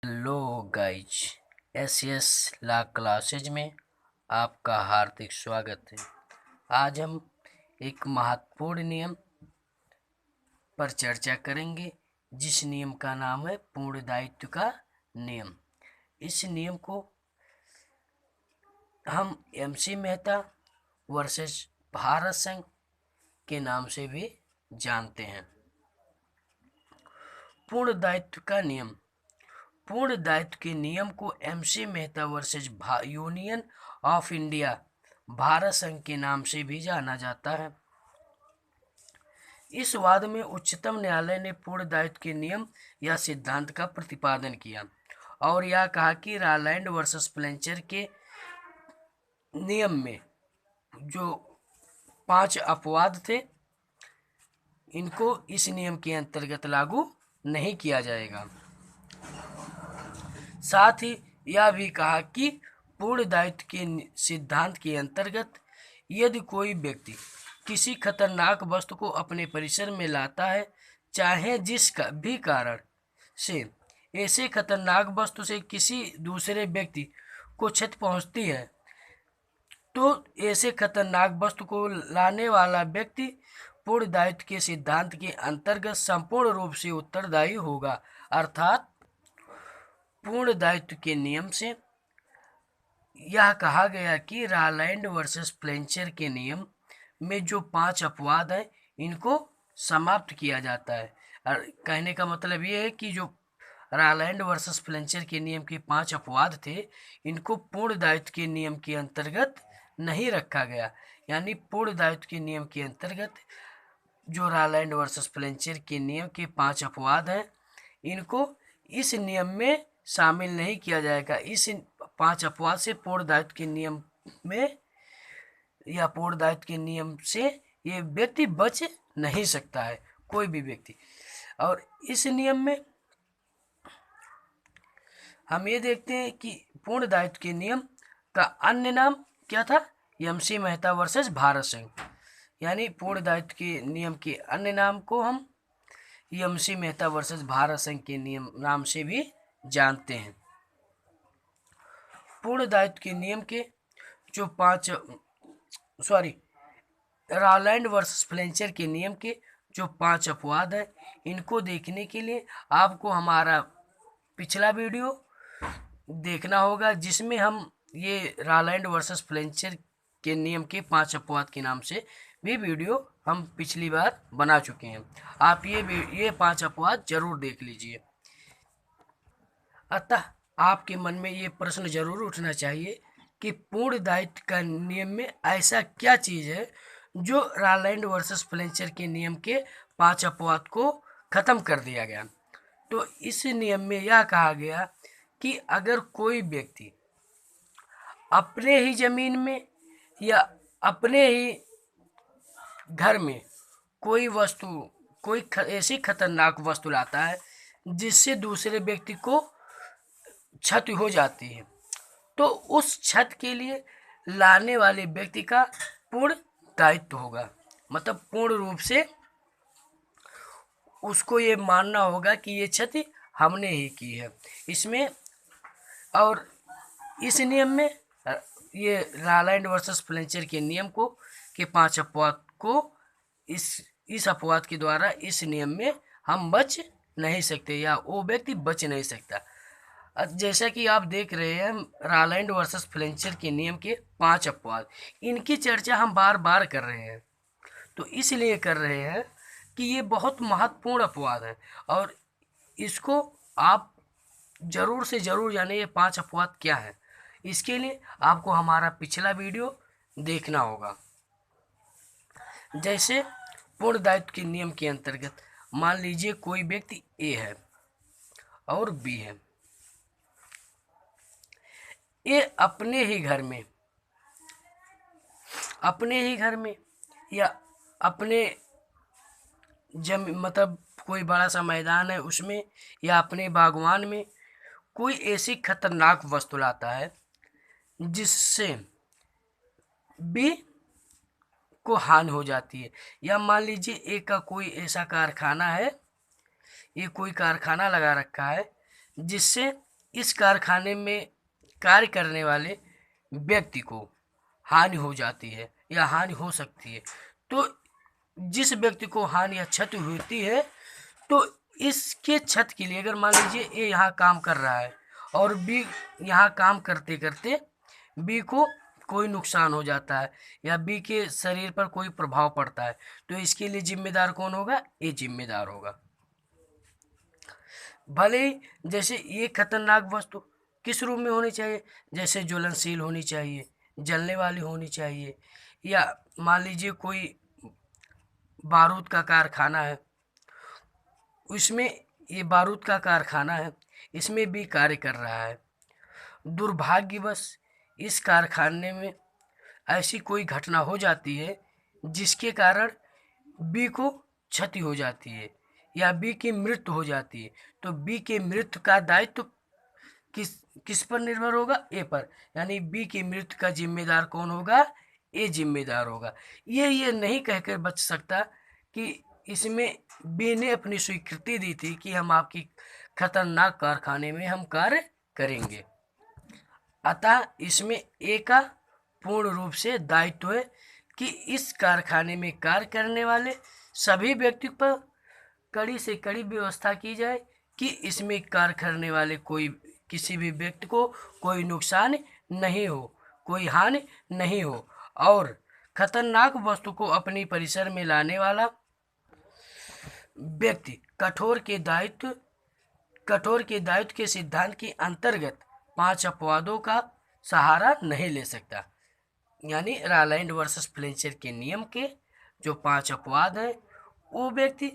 Hello guys, S ला classes में आपका हार्दिक स्वागत है। आज हम एक महत्वपूर्ण नियम पर चर्चा करेंगे, जिस नियम का नाम है पूर्ण दायित्व का नियम। इस नियम को हम एमसी मेहता वर्सेस भारत संघ के नाम से भी जानते हैं। पूर्ण दायित्व का नियम। पूर्ण दायित्व के नियम को MC Mehta versus union of India Bharat संघ के नाम से भी जाना जाता है। इस वाद में उच्चतम न्यायालय ने पूर्ण दायित्व के नियम या सिद्धांत का प्रतिपादन किया और यह कहा कि रालैंड वर्सेस फ्लेचर के नियम में जो 5 अपवाद थे, इनको इस नियम के अंतर्गत लागू नहीं किया जाएगा। साथ ही यह भी कहा कि पूर्ण दायित्व के सिद्धांत के अंतर्गत यदि कोई व्यक्ति किसी खतरनाक वस्तु को अपने परिसर में लाता है, चाहे जिसका भी कारण से ऐसे खतरनाक वस्तु से किसी दूसरे व्यक्ति को क्षति पहुंचती है, तो ऐसे खतरनाक वस्तु को लाने वाला व्यक्ति पूर्ण दायित्व के सिद्धांत के अंतर्गत संपूर्ण रूप से उत्तरदायी होगा। अर्थात पूर्ण दायित्व के नियम से यह कहा गया कि रालैंड वर्सेस फ्लेचर के नियम में जो 5 अपवाद हैं, इनको समाप्त किया जाता है। और कहने का मतलब ये है कि जो रालैंड वर्सेस फ्लेचर के नियम के 5 अपवाद थे, इनको पूर्ण दायित्व के नियम के अंतर्गत नहीं रखा गया। यानी पूर्ण दायित्व के नियम के अंतर्गत जो रालैंड वर्सेस फ्लेचर के नियम के 5 अपवाद हैं, इनको इस नियम में शामिल नहीं किया जाएगा। इस 5 अपवाद से पूर्ण दायित्व के नियम में या पूर्ण दायित्व के नियम से ये व्यक्ति बच नहीं सकता है, कोई भी व्यक्ति। और इस नियम में हम ये देखते हैं कि पूर्ण दायित्व के नियम का अन्य नाम क्या था? एमसी मेहता वर्सेस भारत संघ। यानी पूर्ण दायित्व के नियम के अन्य नाम को हम एमसी मेहता वर्सेस भारत संघ के नियम नाम से भी जानते हैं। पूर्ण दायित्व के नियम के जो रालैंड वर्सेस फ्लेचर के नियम के जो 5 अपवाद हैं, इनको देखने के लिए आपको हमारा पिछला वीडियो देखना होगा, जिसमें हम ये रालैंड वर्सेस फ्लेचर के नियम के 5 अपवाद के नाम से भी वीडियो हम पिछली बार बना चुके हैं। आप ये 5 अपवाद जरूर देख लीजिए। अतः आपके मन में ये प्रश्न जरूर उठना चाहिए कि पूर्ण दायित्व का नियम में ऐसा क्या चीज़ है जो रालैंड वर्सेस फ्लेचर के नियम के 5 अपवाद को खत्म कर दिया गया। तो इस नियम में यह कहा गया कि अगर कोई व्यक्ति अपने ही जमीन में या अपने ही घर में कोई ऐसी खतरनाक वस्तु लाता है जिससे दूसरे व्यक्ति को क्षति हो जाती है, तो उस क्षति के लिए लाने वाले व्यक्ति का पूर्ण दायित्व होगा। मतलब पूर्ण रूप से उसको ये मानना होगा कि ये क्षति हमने ही की है इसमें। और इस नियम में ये रालैंड वर्सेस फ्लेचर के नियम को के 5 अपवाद को इस अपवाद के द्वारा इस नियम में हम बच नहीं सकते, या वो व्यक्ति बच नहीं सकता। जैसा कि आप देख रहे हैं, रालैंड वर्सेस फ्लेचर के नियम के 5 अपवाद, इनकी चर्चा हम बार बार कर रहे हैं। तो इसलिए कर रहे हैं कि ये बहुत महत्वपूर्ण अपवाद है और इसको आप जरूर से जरूर जाने ये 5 अपवाद क्या है। इसके लिए आपको हमारा पिछला वीडियो देखना होगा। जैसे पूर्ण दायित्व के नियम के अंतर्गत मान लीजिए कोई व्यक्ति ए है और बी है। ये अपने ही घर में या अपने मतलब कोई बड़ा सा मैदान है उसमें या अपने बागवान में कोई ऐसी खतरनाक वस्तु लाता है जिससे बी को हानि हो जाती है। या मान लीजिए एक का कोई ऐसा कारखाना है, ये कोई कारखाना लगा रखा है जिससे इस कारखाने में कार्य करने वाले व्यक्ति को हानि हो जाती है या हानि हो सकती है, तो जिस व्यक्ति को हानि या क्षति होती है, तो इसके क्षति के लिए अगर मान लीजिए ए यहाँ काम कर रहा है और बी यहाँ काम करते करते बी को कोई नुकसान हो जाता है या बी के शरीर पर कोई प्रभाव पड़ता है, तो इसके लिए जिम्मेदार कौन होगा? ए जिम्मेदार होगा। भले ही जैसे ये खतरनाक वस्तु किस रूप में होनी चाहिए, जैसे ज्वलनशील होनी चाहिए, जलने वाली होनी चाहिए, या मान लीजिए कोई बारूद का कारखाना है, उसमें ये बारूद का कारखाना है, इसमें भी कार्य कर रहा है। दुर्भाग्यवश इस कारखाने में ऐसी कोई घटना हो जाती है जिसके कारण बी को क्षति हो जाती है या बी की मृत्यु हो जाती है, तो बी के मृत्यु का दायित्व किस किस पर निर्भर होगा? ए पर। यानी बी की मृत्यु का जिम्मेदार कौन होगा? ए जिम्मेदार होगा। ये नहीं कहकर बच सकता कि इसमें बी ने अपनी स्वीकृति दी थी कि हम आपकी खतरनाक कारखाने में हम कार्य करेंगे, अतः इसमें ए का पूर्ण रूप से दायित्व है कि इस कारखाने में कार्य करने वाले सभी व्यक्ति पर कड़ी से कड़ी व्यवस्था की जाए कि इसमें कार्य करने वाले किसी भी व्यक्ति को कोई नुकसान नहीं हो, कोई हानि नहीं हो, और खतरनाक वस्तु को अपनी परिसर में लाने वाला व्यक्ति कठोर के दायित्व के सिद्धांत के अंतर्गत 5 अपवादों का सहारा नहीं ले सकता। यानी रालैंड वर्सेस फ्लेचर के नियम के जो 5 अपवाद हैं, वो व्यक्ति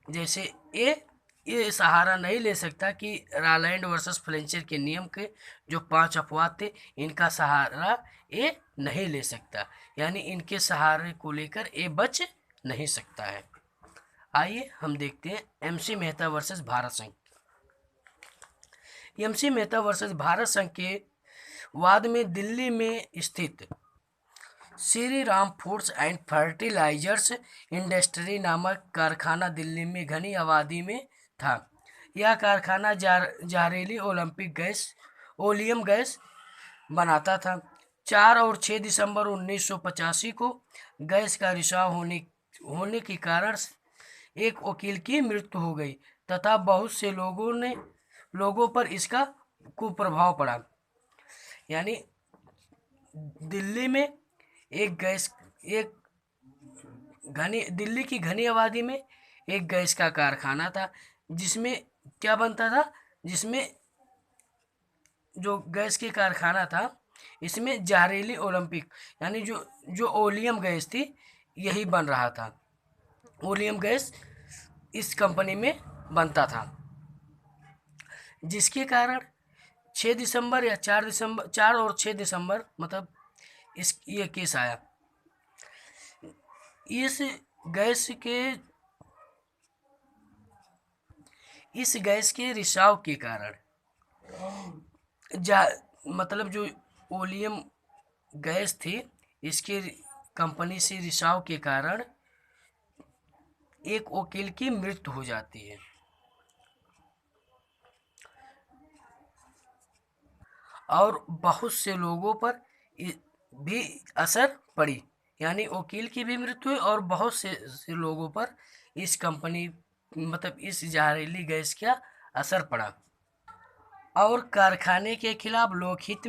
जैसे ये सहारा नहीं ले सकता कि रालैंड वर्सेस फ्लेचर के नियम के जो 5 अपवाद थे, इनका सहारा ये नहीं ले सकता, यानी इनके सहारे को लेकर ये बच नहीं सकता है। आइए हम देखते हैं एमसी मेहता वर्सेस भारत संघ। एमसी मेहता वर्सेस भारत संघ के वाद में दिल्ली में स्थित Shri Ram foods and fertilisers industry नामक कारखाना दिल्ली में घनी आबादी में था। यह कारखाना जहरीली ओलियम गैस बनाता था। 4 और 6 दिसंबर 1985 को गैस का रिसाव होने के कारण एक वकील की मृत्यु हो गई तथा बहुत से लोगों पर इसका कुप्रभाव पड़ा। यानी दिल्ली में दिल्ली की घनी आबादी में एक गैस का कारखाना था, जिसमें क्या बनता था, जिसमें जो गैस के कारखाना था, इसमें जहरीली यानी जो ओलियम गैस थी, यही बन रहा था। ओलियम गैस इस कंपनी में बनता था, जिसके कारण 6 दिसंबर या 4 और 6 दिसंबर मतलब ये केस आया। इस गैस के रिसाव के कारण मतलब जो ओलियम गैस थी, इसके कंपनी से रिसाव के कारण एक वकील की मृत्यु हो जाती है और बहुत से लोगों पर भी असर पड़ी। यानी वकील की भी मृत्यु हुई और बहुत से लोगों पर इस कंपनी मतलब इस जहरीली गैस का असर पड़ा। और कारखाने के खिलाफ लोकहित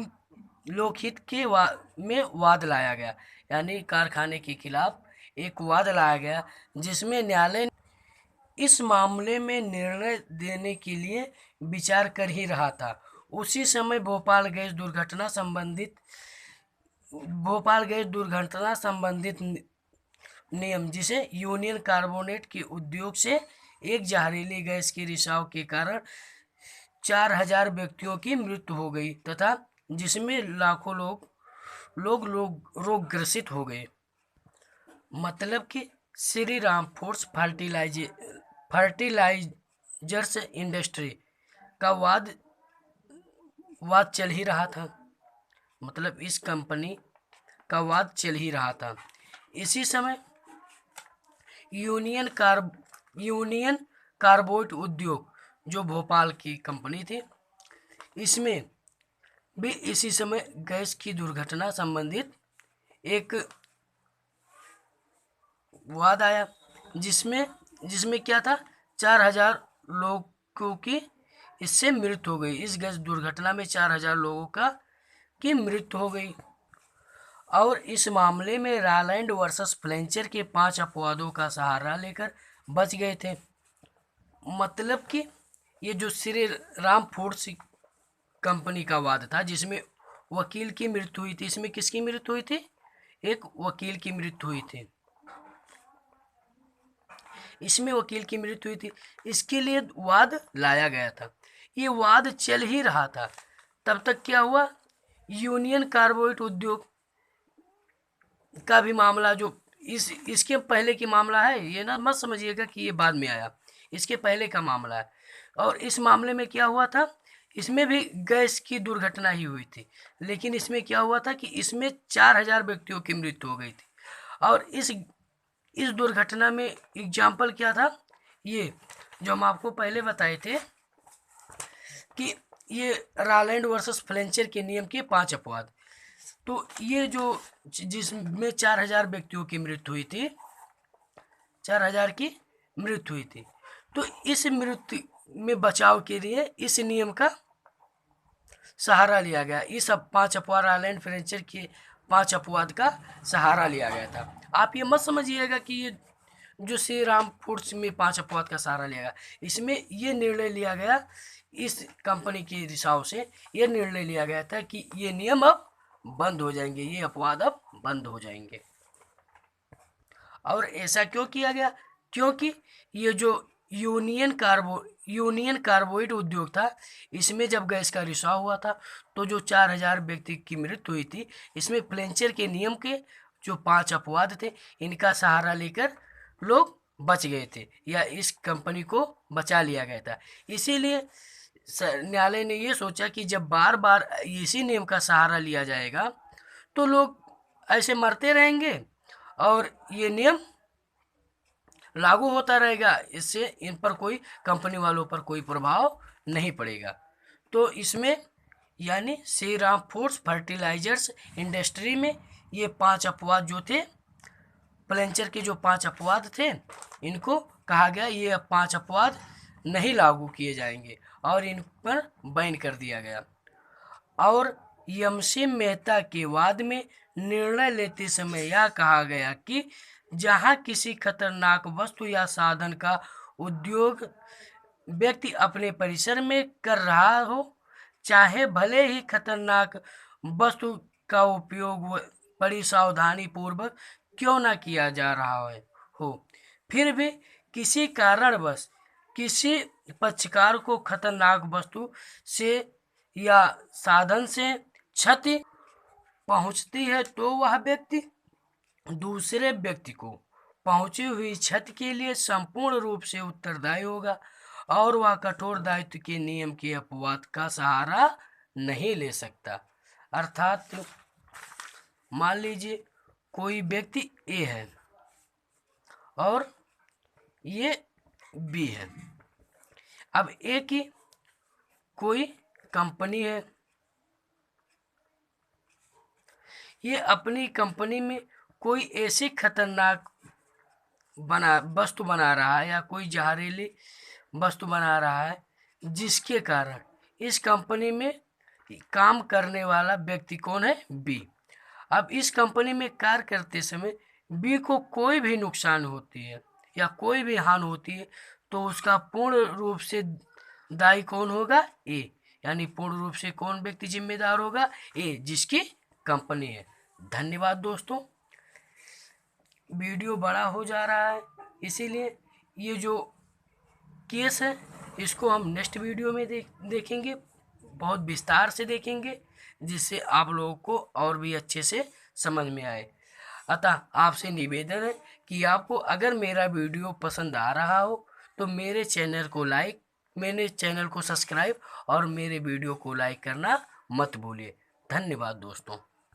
में वाद लाया गया। यानी कारखाने के खिलाफ एक वाद लाया गया, जिसमें न्यायालय इस मामले में निर्णय देने के लिए विचार कर ही रहा था। उसी समय भोपाल गैस दुर्घटना संबंधित नियम, जिसे यूनियन कार्बोनेट के उद्योग से एक जहरीली गैस के रिसाव के कारण 4000 व्यक्तियों की मृत्यु हो गई तथा जिसमें लाखों लोग रोगग्रसित हो गए। मतलब कि Shri Ram foods fertilisers industry का वाद चल ही रहा था। मतलब इस कंपनी का वाद चल ही रहा था। इसी समय यूनियन कार्बाइड उद्योग, जो भोपाल की कंपनी थी, इसमें भी इसी समय गैस की दुर्घटना संबंधित एक वाद आया, जिसमें जिसमें क्या था, 4,000 लोगों की इससे मृत्यु हो गई। इस गैस दुर्घटना में 4,000 लोगों की मृत्यु हो गई। और इस मामले में रालैंड वर्सेस फ्लेंचर के 5 अपवादों का सहारा लेकर बच गए थे। मतलब कि ये जो श्री राम फूड्स कंपनी का वाद था, जिसमें वकील की मृत्यु हुई थी, इसमें किसकी मृत्यु हुई थी? एक वकील की मृत्यु हुई थी। इसमें वकील की मृत्यु हुई थी, इसके लिए वाद लाया गया था। ये वाद चल ही रहा था, तब तक क्या हुआ, यूनियन कार्बाइड उद्योग का भी मामला, जो इसके पहले की मामला है, ये ना मत समझिएगा कि ये बाद में आया, इसके पहले का मामला है। और इस मामले में क्या हुआ था, इसमें भी गैस की दुर्घटना ही हुई थी, लेकिन इसमें क्या हुआ था कि इसमें 4,000 व्यक्तियों की मृत्यु हो गई थी। और इस दुर्घटना में एग्जाम्पल क्या था, ये जो हम आपको पहले बताए थे कि ये रालैंड वर्सेस फ्लेंचर के नियम के 5 अपवाद। तो ये जो जिसमें 4,000 व्यक्तियों की मृत्यु हुई थी, 4,000 की मृत्यु हुई थी, तो इस मृत्यु में बचाव के लिए इस नियम का सहारा लिया गया। इस 5 अपवाद, रालैंड फ्लेंचर के 5 अपवाद का सहारा लिया गया था। आप ये मत समझिएगा कि ये जो श्री राम फूड्स में 5 अपवाद का सहारा लिया गया, इसमें ये निर्णय लिया गया, इस कंपनी के रिसाव से ये निर्णय लिया गया था कि ये नियम अब बंद हो जाएंगे, ये अपवाद अब बंद हो जाएंगे। और ऐसा क्यों किया गया? क्योंकि ये जो यूनियन कार्बाइड उद्योग था, इसमें जब गैस का रिसाव हुआ था, तो जो 4,000 व्यक्ति की मृत्यु हुई थी, इसमें फ्लेंचर के नियम के जो 5 अपवाद थे, इनका सहारा लेकर लोग बच गए थे, या इस कंपनी को बचा लिया गया था। इसीलिए न्यायालय ने ये सोचा कि जब बार बार इसी नियम का सहारा लिया जाएगा, तो लोग ऐसे मरते रहेंगे और ये नियम लागू होता रहेगा, इससे इन पर कोई, कंपनी वालों पर कोई प्रभाव नहीं पड़ेगा। तो इसमें यानी Shri Ram foods fertilisers industry में ये 5 अपवाद जो थे, फ्लेंचर के जो 5 अपवाद थे, इनको कहा गया ये 5 अपवाद नहीं लागू किए जाएंगे और इन पर बैन कर दिया गया। और यमसी मेहता के वाद में निर्णय लेते समय यह कहा गया कि जहां किसी खतरनाक वस्तु या साधन का उद्योग व्यक्ति अपने परिसर में कर रहा हो, चाहे भले ही खतरनाक वस्तु का उपयोग बड़ी सावधानी पूर्वक क्यों न किया जा रहा हो, फिर भी किसी कारणवश किसी पक्षकार को खतरनाक वस्तु से या साधन से क्षति पहुंचती है, तो वह व्यक्ति दूसरे व्यक्ति को पहुंची हुई क्षति के लिए संपूर्ण रूप से उत्तरदायी होगा और वह कठोर दायित्व के नियम के अपवाद का सहारा नहीं ले सकता। अर्थात मान लीजिए कोई व्यक्ति ए है और ये बी है। अब ए की कोई कंपनी है, ये अपनी कंपनी में कोई ऐसी खतरनाक वस्तु बना रहा है या कोई जहरीली वस्तु बना रहा है, जिसके कारण इस कंपनी में काम करने वाला व्यक्ति कौन है? बी। अब इस कंपनी में कार्य करते समय बी को कोई भी नुकसान होती है या कोई भी हानि होती है, तो उसका पूर्ण रूप से दायी कौन होगा? ए। यानी पूर्ण रूप से कौन व्यक्ति जिम्मेदार होगा? ए, जिसकी कंपनी है। धन्यवाद दोस्तों, वीडियो बड़ा हो जा रहा है, इसीलिए ये जो केस है इसको हम नेक्स्ट वीडियो में देखेंगे, बहुत विस्तार से देखेंगे, जिससे आप लोगों को और भी अच्छे से समझ में आए। अतः आपसे निवेदन है कि आपको अगर मेरा वीडियो पसंद आ रहा हो तो मेरे चैनल को सब्सक्राइब और मेरे वीडियो को लाइक करना मत भूलिए। धन्यवाद दोस्तों।